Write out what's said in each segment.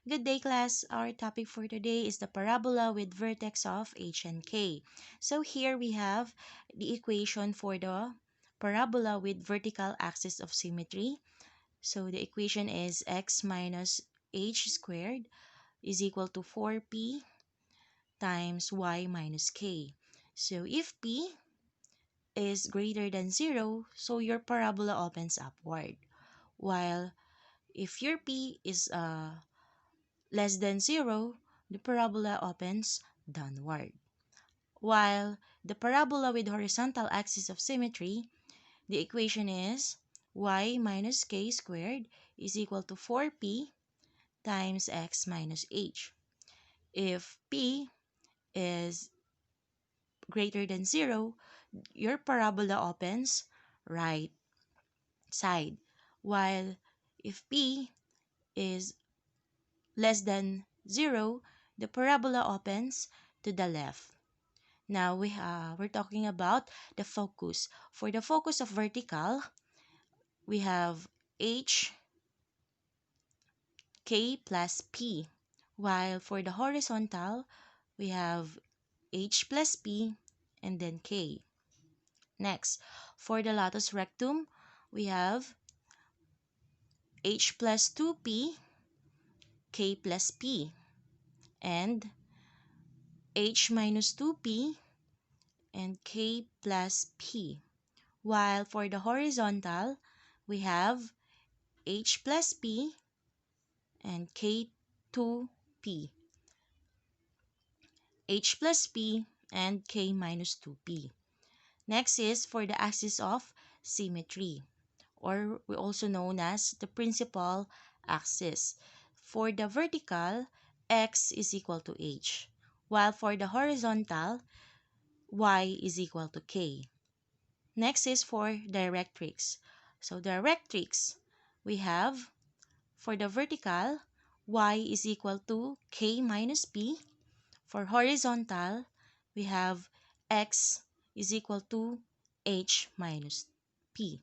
Good day, class. Our topic for today is the parabola with vertex of h and k. So here we have the equation for the parabola with vertical axis of symmetry. So the equation is x minus h squared is equal to 4p times y minus k. So if p is greater than 0, so your parabola opens upward. While if your p is less than 0, the parabola opens downward. While the parabola with horizontal axis of symmetry, the equation is y minus k squared is equal to 4p times x minus h. If p is greater than 0, your parabola opens right side. While if p is less than 0, the parabola opens to the left. Now we're talking about the focus. For the focus of vertical, we have h k plus p. While for the horizontal, we have h plus p and then k. Next, for the latus rectum, we have h plus 2p, k plus p, and h minus 2p and k plus p. While for the horizontal, we have h plus p and k2p, h plus p and k minus 2p. Next is for the axis of symmetry, or we also known as the principal axis. For the vertical, x is equal to h, while for the horizontal, y is equal to k. Next is for directrix. So directrix, we have for the vertical, y is equal to k minus p. For horizontal, we have x is equal to h minus p.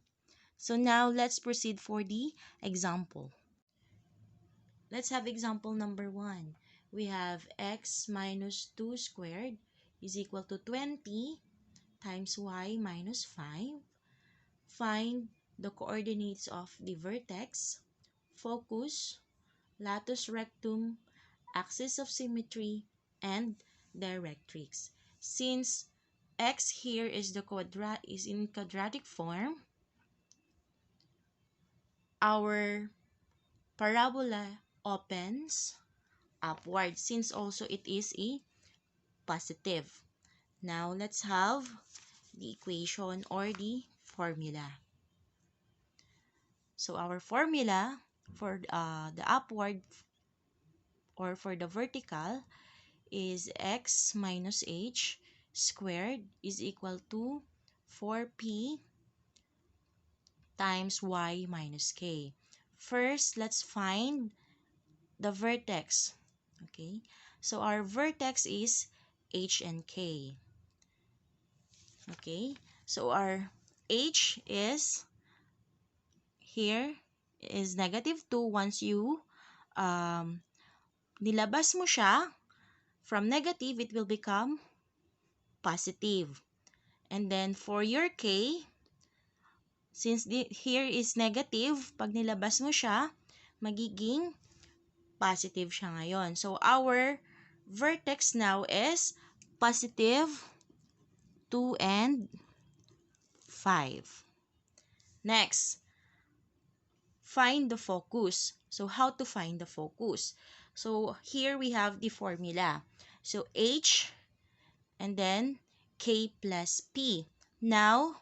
So now let's proceed for the example. Let's have example number 1. We have x minus 2 squared is equal to 20 times y minus 5. Find the coordinates of the vertex, focus, latus rectum, axis of symmetry, and directrix. Since x here is in quadratic form, our parabola opens upward since also it is a positive. Now let's have the equation or the formula. So our formula for the upward or for the vertical is x minus h squared is equal to 4p times y minus k. First, let's find the vertex. Okay, so our vertex is h and k. Okay, so our h is here is -2. Once you nilabas mo siya from negative, it will become positive. And then for your k, since here is negative, pag nilabas mo siya, magiging positive siya ngayon. So our vertex now is positive 2 and 5. Next, find the focus. So how to find the focus? So here we have the formula. So h and then k plus p. Now,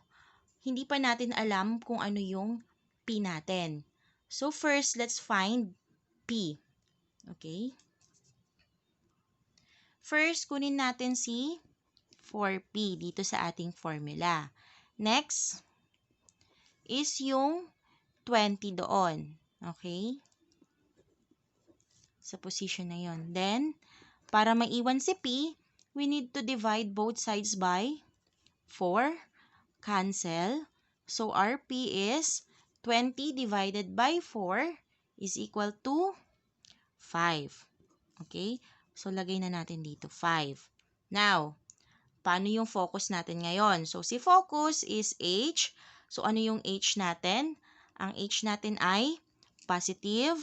hindi pa natin alam kung ano yung p natin. So first, let's find p. Okay? First, kunin natin si 4p dito sa ating formula. Next is yung 20 doon. Okay? Sa position na yon. Then, para maiwan si p, we need to divide both sides by 4. Cancel. So, our p is 20 divided by 4 is equal to 5. Okay? So, lagay na natin dito 5. Now, paano yung focus natin ngayon? So, si focus is H. So, ano yung H natin? Ang H natin ay positive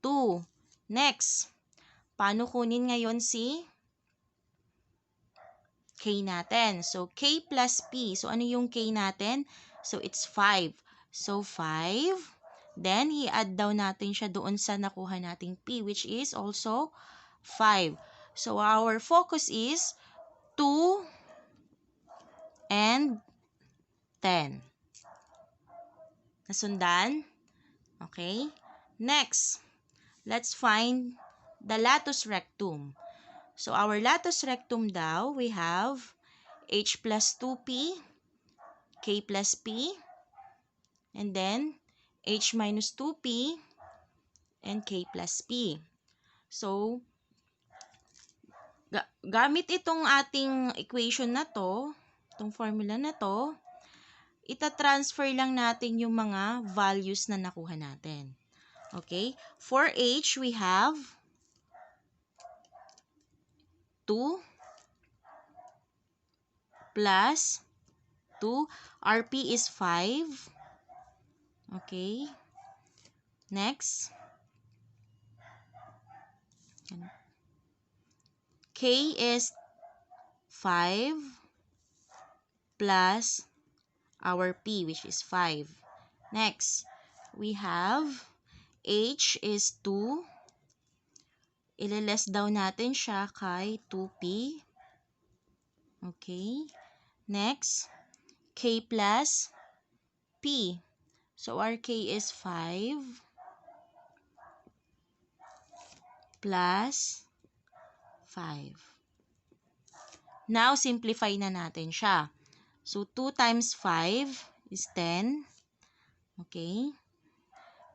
2. Next, paano kunin ngayon si K natin? So, K plus P. So, ano yung K natin? So, it's 5. So, 5. Then, i-add down natin siya doon sa nakuha nating P, which is also 5. So, our focus is 2 and 10. Nasundan? Okay? Next, let's find the latus rectum. So, our latus rectum daw, we have H plus 2P, K plus P, and then H minus 2P, and K plus P. So, gamit itong ating equation na to, itong formula na to, ita-transfer lang natin yung mga values na nakuha natin. Okay? For H, we have 2 plus 2. RP is 5. Okay? Next. K is 5 plus our P, which is 5. Next, we have H is 2. Ililess down natin siya kay 2P. Okay. Next, K plus P. So, our K is 5 plus 5. Now, simplify na natin siya. So, 2 times 5 is 10. Okay.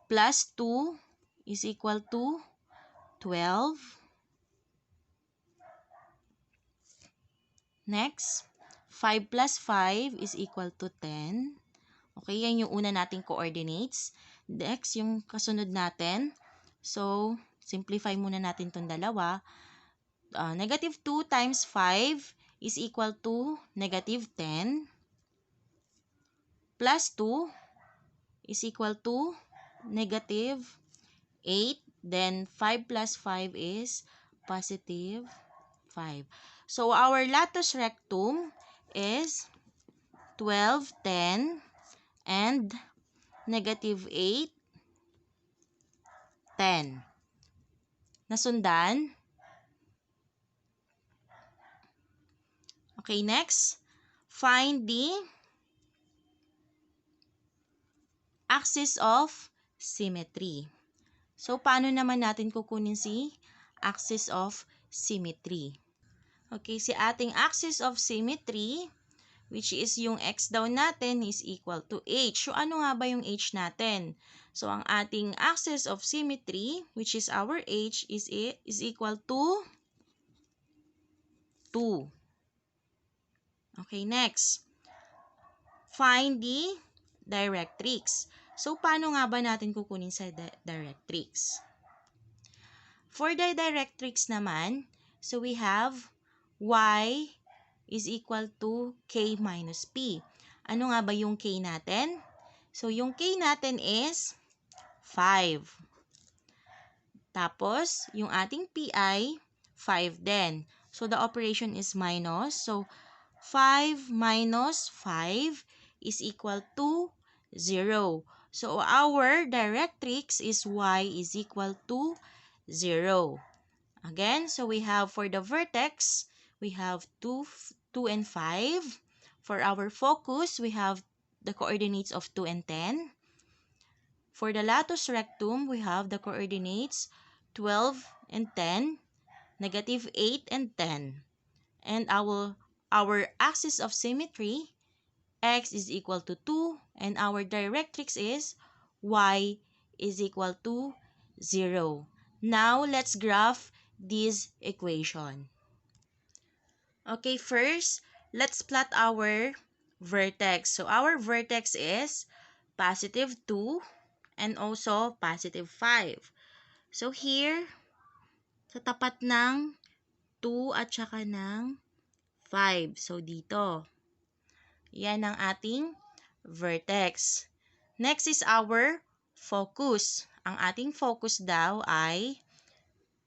Plus 2 is equal to 12. Next, 5 plus 5 is equal to 10. Okay, yan yung una nating coordinates. Next, yung kasunod natin. So, simplify muna natin itong dalawa. Negative 2 times 5 is equal to negative 10. Plus 2 is equal to negative 8. Then, 5 plus 5 is positive 5. So, our latus rectum is 12, 10, and negative 8, 10. Nasundan? Okay, next. Find the axis of symmetry. So, paano naman natin kukunin si axis of symmetry? Okay, si ating axis of symmetry, which is yung x daw natin is equal to h. So, ano nga ba yung h natin? So, ang ating axis of symmetry, which is our h, is equal to 2. Okay, next. Find the directrix. So, paano nga ba natin kukunin sa directrix? For the directrix naman, so we have y is equal to k minus p. Ano nga ba yung k natin? So, yung k natin is 5. Tapos, yung ating p ay 5 din. So, the operation is minus. So, 5 minus 5 is equal to 0. So, our directrix is y is equal to 0. Again, so we have for the vertex, we have 2 and 5. For our focus, we have the coordinates of 2 and 10. For the latus rectum, we have the coordinates 12 and 10, negative 8 and 10. And our axis of symmetry, x is equal to 2, and our directrix is y is equal to 0. Now, let's graph this equation. Okay, first, let's plot our vertex. So, our vertex is positive 2 and also positive 5. So, here, sa tapat ng 2 at saka ng 5. So, dito. Yan ang ating vertex. Next is our focus. Ang ating focus daw ay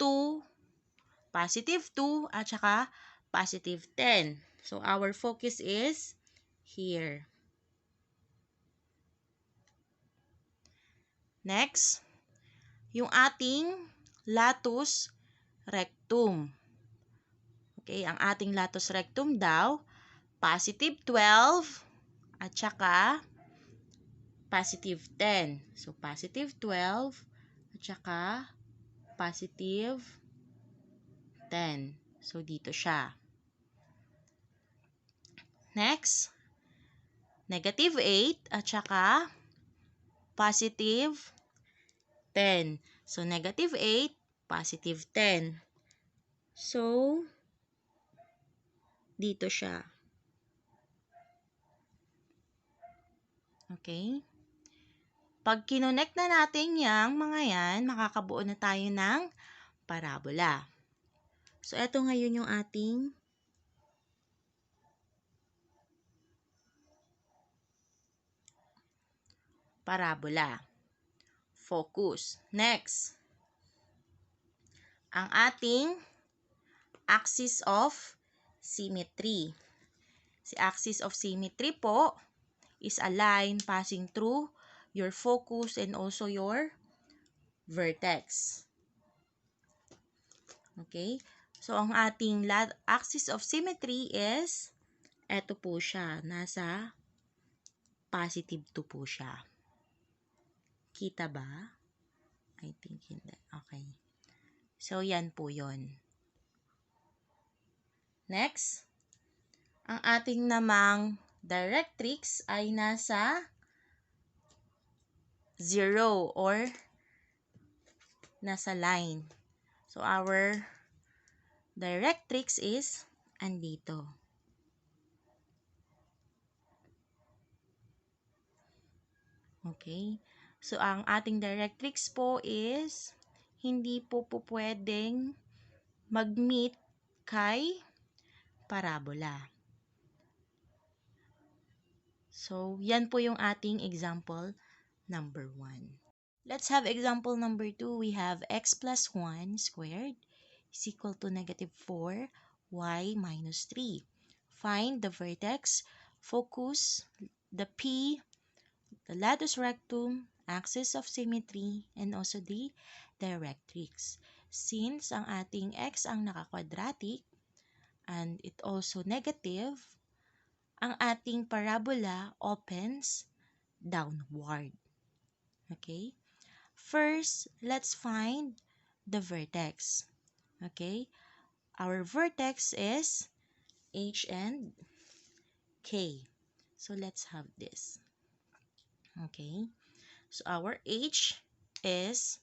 2, positive 2, at saka positive 10. So, our focus is here. Next, yung ating latus rectum. Okay, ang ating latus rectum daw, positive 12 at saka positive 10. So, positive 12 at saka positive 10. So, dito siya. Next, negative 8 at saka positive 10. So, negative 8, positive 10. So, dito siya. Okay? Pag kinonect na natin yung mga yan, makakabuo na tayo ng parabola. So, ito ngayon yung ating parabola. Focus. Next, ang ating axis of symmetry. Si axis of symmetry po is a line passing through your focus and also your vertex. Okay? So, ang ating axis of symmetry is, eto po siya, nasa positive 2 po siya. Kita ba? I think hindi. Okay. So, yan po yun. Next, ang ating namang directrix ay nasa 0 or nasa line. So, our directrix is andito. Okay? So, ang ating directrix po is hindi po pwedeng mag-meet kay parabola. So, yan po yung ating example number 1. Let's have example number 2. We have x plus 1 squared is equal to negative 4, y minus 3. Find the vertex, focus, the P, the latus rectum, axis of symmetry, and also the directrix. Since ang ating x ang nakakwadratic and it also negative, ang ating parabola opens downward. Okay? First, let's find the vertex. Okay? Our vertex is H and K. So, let's have this. Okay? So, our H is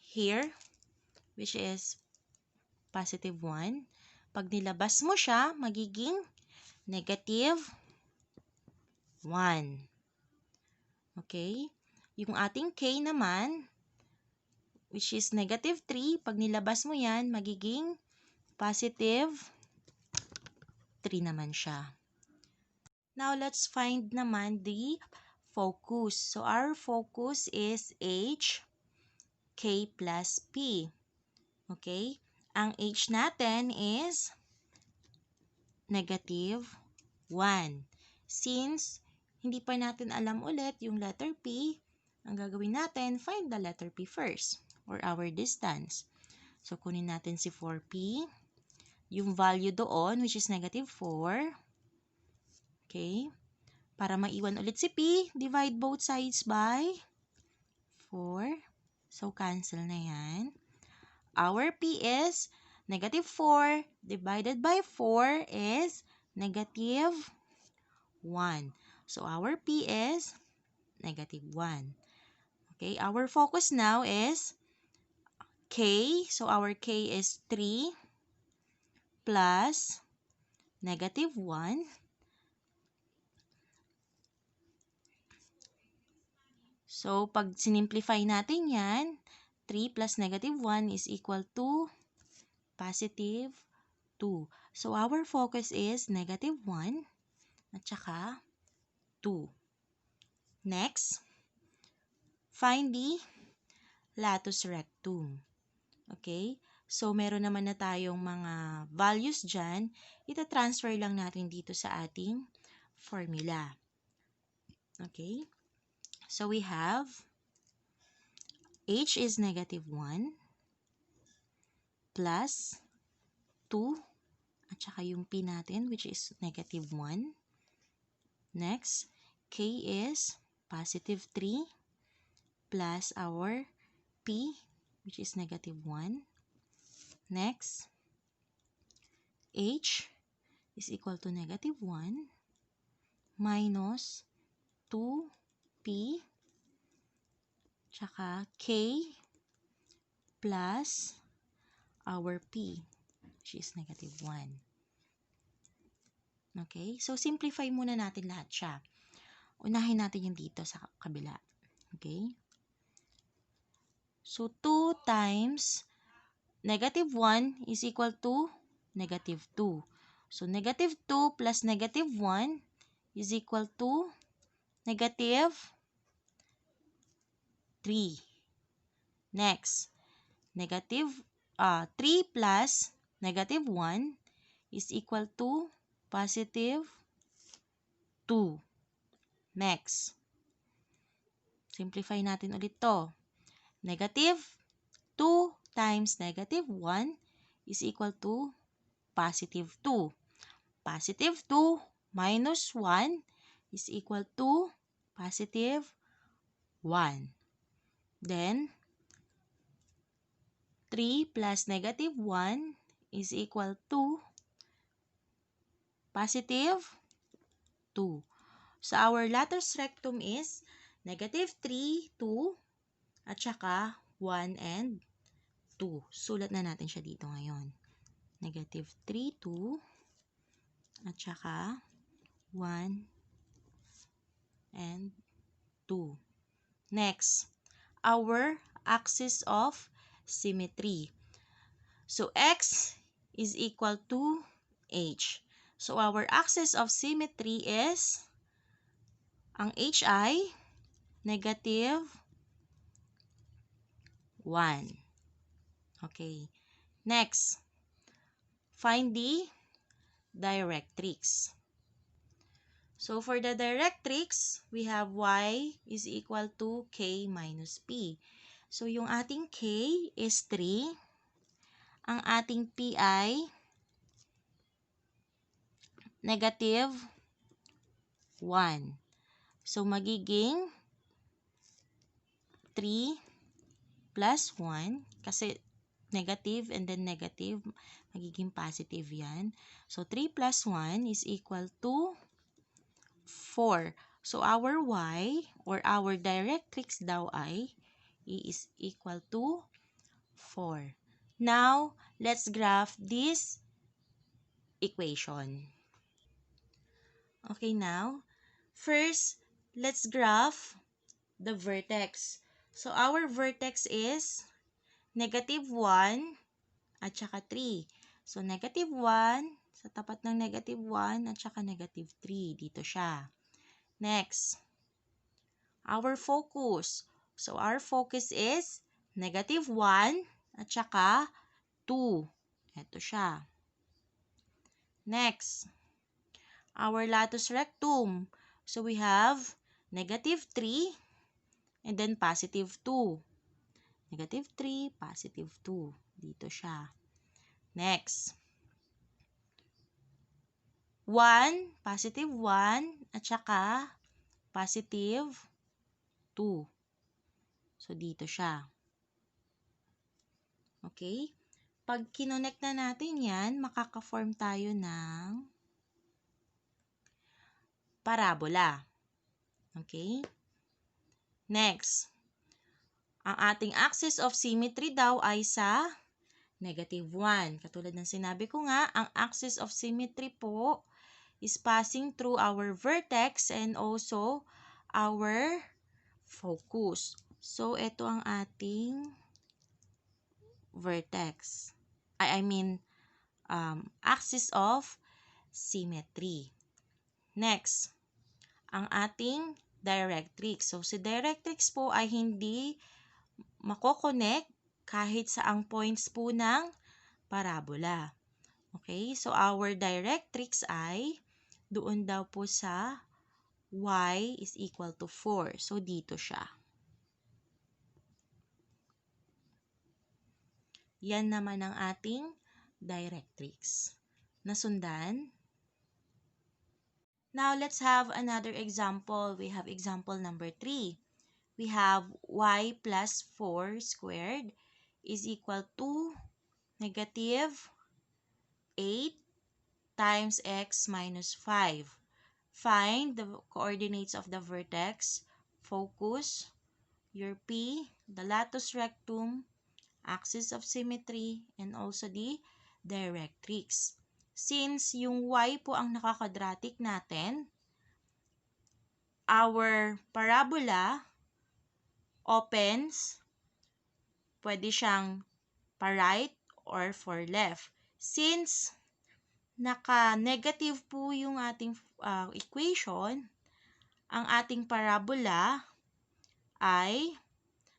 here, which is positive 1. Pag nilabas mo siya, magiging negative 1. Okay? Yung ating K naman, which is negative 3, pag nilabas mo yan, magiging positive 3 naman siya. Now, let's find naman the focus. So, our focus is H, K plus P. Okay? Ang H natin is negative 1. Since hindi pa natin alam ulit yung letter P, ang gagawin natin, find the letter P first, or our distance. So, kunin natin si 4P. Yung value doon, which is negative 4. Okay? Para maiwan ulit si P, divide both sides by 4. So, cancel na yan. Our P is negative 4 divided by 4 is negative 1. So, our P is negative 1. Okay, our focus now is K. So, our K is 3 plus negative 1. So, pag sinimplify natin yan, 3 plus negative 1 is equal to positive 2. So, our focus is negative 1 at saka 2. Next, find the latus rectum. Okay? So, meron naman na tayong mga values dyan. Ita-transfer lang natin dito sa ating formula. Okay? So, we have h is negative 1 plus 2 at saka yung p natin which is negative 1. Next, k is positive 3 plus our p which is negative 1. Next, h is equal to negative 1 minus 2p tsaka k plus our p which is negative 1. Okay? So, simplify muna natin lahat siya. Unahin natin yung dito sa kabila. Okay? So, 2 times negative 1 is equal to negative 2. So, negative 2 plus negative 1 is equal to negative 3. Next, negative 3 plus negative 1 is equal to positive 2. Next, simplify natin ulit to. Negative 2 times negative 1 is equal to positive 2. Positive 2 minus 1 is equal to positive 1. Then, 3 plus negative 1 is equal to positive 2. So, our latus rectum is negative 3, 2, at saka 1 and 2. Sulat na natin siya dito ngayon. Negative 3, 2, at saka 1 and 2. Next, our axis of symmetry. So, x is equal to h. So, our axis of symmetry is, ang h ay negative 1. Okay. Next, find the directrix. So, for the directrix, we have y is equal to k minus p. So, yung ating k is 3. Ang ating p ay negative 1. So, magiging 3 plus 1 kasi negative and then negative, magiging positive yan. So, 3 plus 1 is equal to 4. So, our y or our directrix daw ay is equal to 4. Now, let's graph this equation. Okay, now, first, let's graph the vertex. So, our vertex is negative 1 at saka 3. So, negative 1, sa tapat ng negative 1 at saka negative 3. Dito siya. Next, our focus. So, our focus is negative 1 at saka 2. Ito siya. Next, our latus rectum. So, we have negative 3 and then positive 2. Negative 3, positive 2. Dito siya. Next, 1, positive 1, at saka positive 2. So, dito siya. Okay? Pag kinonect na natin yan, makaka-form tayo ng parabola. Okay? Next, ang ating axis of symmetry daw ay sa negative 1. Katulad ng sinabi ko nga, ang axis of symmetry po is passing through our vertex and also our focus. So, ito ang ating vertex. I mean, axis of symmetry. Next, ang ating directrix. So, si directrix po ay hindi makokonect kahit saang points po ng parabola. Okay? So, our directrix ay doon daw po sa y is equal to 4. So, dito siya. Yan naman ang ating directrix. Nasundan? Now, let's have another example. We have example number 3. We have y plus 4 squared is equal to negative 8 times x minus 5. Find the coordinates of the vertex, focus, your P, the latus rectum, axis of symmetry, and also the directrix. Since yung y po ang nakakwadratic natin, our parabola opens, pwede siyang pa-right or for left. Since naka-negative po yung ating equation, ang ating parabola ay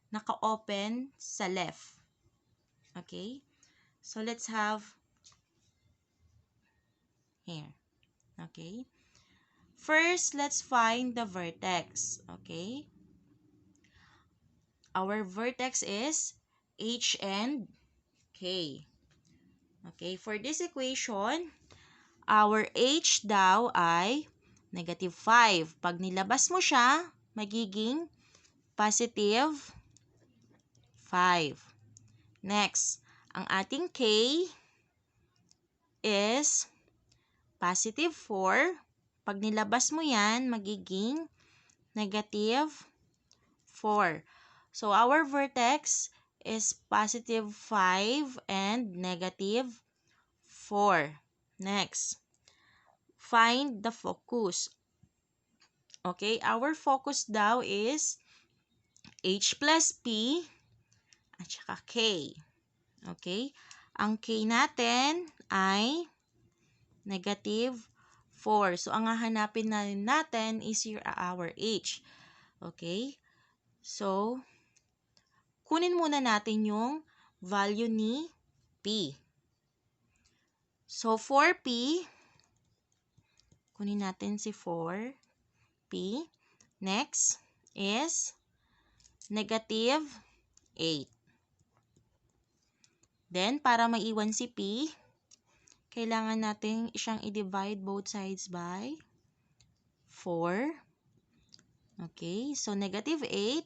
naka-open sa left. Okay? So, let's have here. Okay? First, let's find the vertex. Okay? Our vertex is H and K. Okay? For this equation, our H daw ay negative 5. Pag nilabas mo siya, magiging positive 5. Next, ang ating K is positive 4. Pag nilabas mo yan, magiging negative 4. So, our vertex is positive 5 and negative 4. Next, find the focus. Okay, our focus daw is H plus P at saka K. Okay? Ang K natin ay negative 4. So, ang hahanapin natin is our H. Okay? So, kunin muna natin yung value ni P. So, 4P, kunin natin si 4P. Next is negative 8. Then, para maiwan si P, kailangan natin siyang i-divide both sides by 4. Okay, so negative 8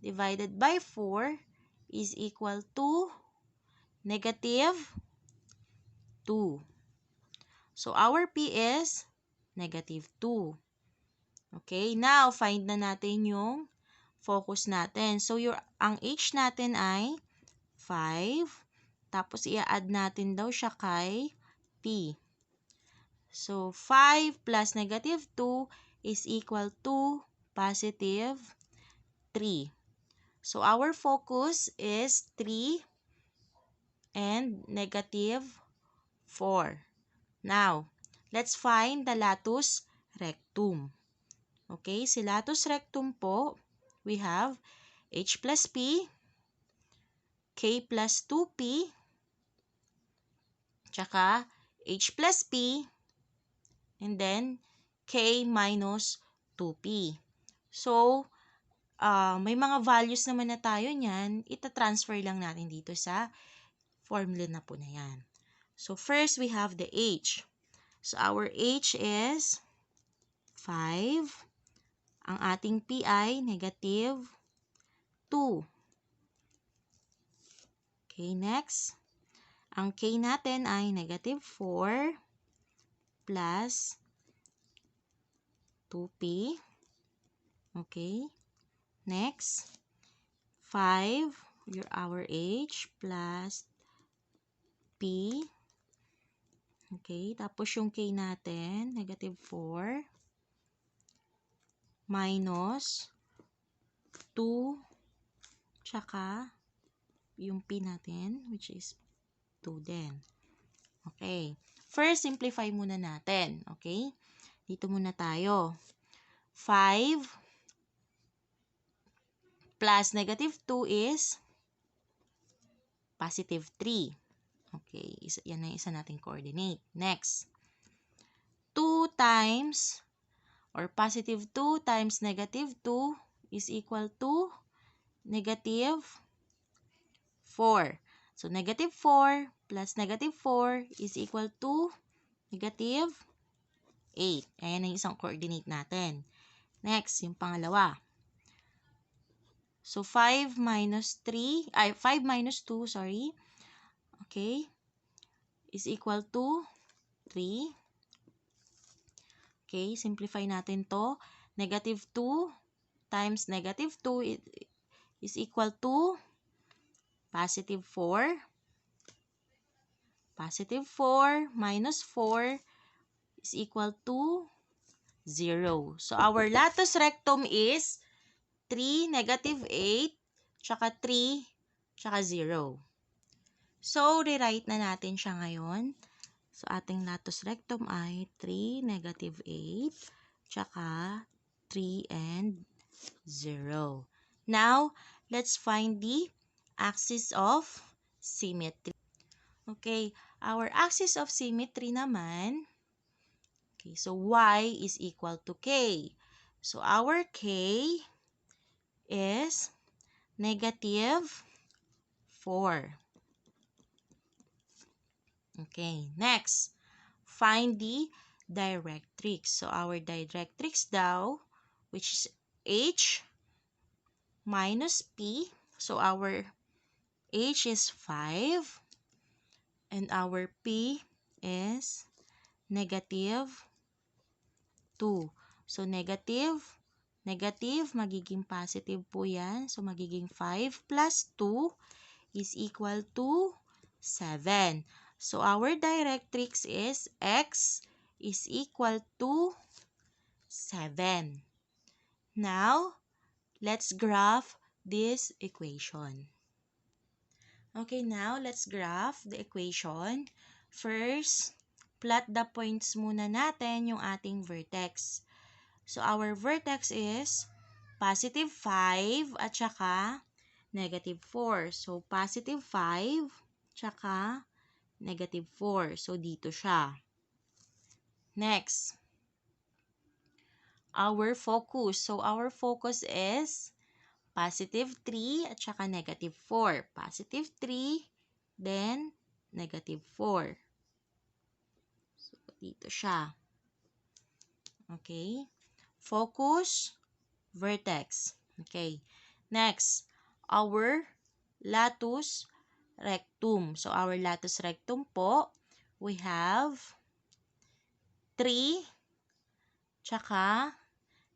divided by 4 is equal to negative 2. So, our P is negative 2. Okay, now, find na natin yung focus natin. So, ang H natin ay 5. Tapos, i-add natin daw siya kay P. So, 5 plus negative 2 is equal to positive 3. So, our focus is 3 and negative 4. Now, let's find the latus rectum. Okay, si latus rectum po, we have H plus P, K plus 2P, tsaka H plus P, and then K minus 2P. So, may mga values naman na tayo niyan, ita-transfer lang natin dito sa formula na po na yan. So, first we have the H. So, our H is 5. Ang ating P ay negative 2. Okay, next. Ang K natin ay negative 4 plus 2P. Okay. Next, 5, our H plus P. Okay, tapos yung K natin, negative 4 minus 2 tsaka yung P natin, which is 2 din. Okay. First, simplify muna natin. Okay? Dito muna tayo. 5 plus negative 2 is positive 3. Okay. Yan na yung isa nating coordinate. Next. 2 times or positive 2 times negative 2 is equal to negative 4. So, negative 4 plus negative 4 is equal to negative 8. Ayan ang isang coordinate natin. Next, yung pangalawa. So, 5 minus 2, sorry. Okay. Is equal to 3. Okay, simplify natin to. Negative 2 times negative 2 is equal to positive 4. Positive 4 minus 4 is equal to 0. So, our latus rectum is 3, negative 8, tsaka 3, tsaka 0. So, rewrite na natin siya ngayon. So, ating latus rectum ay 3, negative 8, tsaka 3 and 0. Now, let's find the axis of symmetry. Okay, our axis of symmetry naman, okay, so y is equal to k. So, our k is negative 4. Okay, next, find the directrix. So, our directrix daw, which is h minus p. So, our h is 5 and our p is negative 2. So, negative, magiging positive po yan. So, magiging 5 plus 2 is equal to 7. So, our directrix is x is equal to 7. Now, let's graph this equation. Okay, now let's graph the equation. First, plot the points muna natin yung ating vertex. So, our vertex is positive 5 at saka negative 4. So, positive 5 tsaka negative 4. So, dito siya. Next, our focus. So, our focus is positive 3 at saka negative 4. Positive 3, then negative 4. So, dito siya. Okay. Focus, vertex. Okay. Next, our latus rectum. So, our latus rectum po, we have 3 tsaka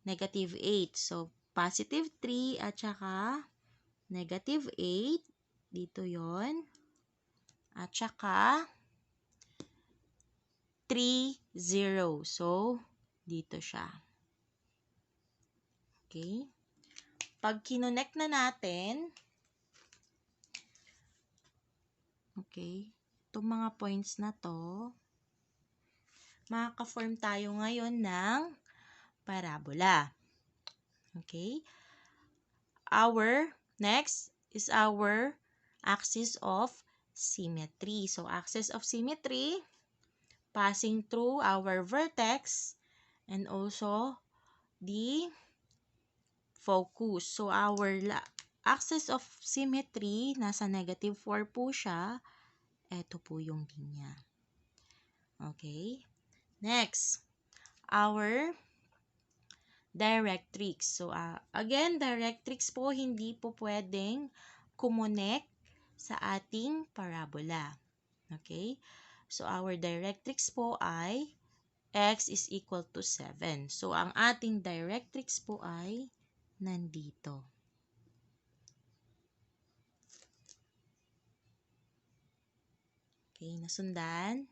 negative 8. So, positive 3 at saka negative 8. Dito yon. At saka 3, 0. So, dito siya. Okay. Pag kinonect na natin, okay, itong mga points na to, makaka-form tayo ngayon ng parabola. Okay? Next is our axis of symmetry. So, axis of symmetry, passing through our vertex and also the focus. So, our axis of symmetry, nasa negative 4 po siya. Ito po yung linya. Okay? Next, our directrix. So, again, directrix po, hindi po pwedeng kumonek sa ating parabola. Okay? So, our directrix po ay x is equal to 7. So, ang ating directrix po ay nandito. Okay, nasundan?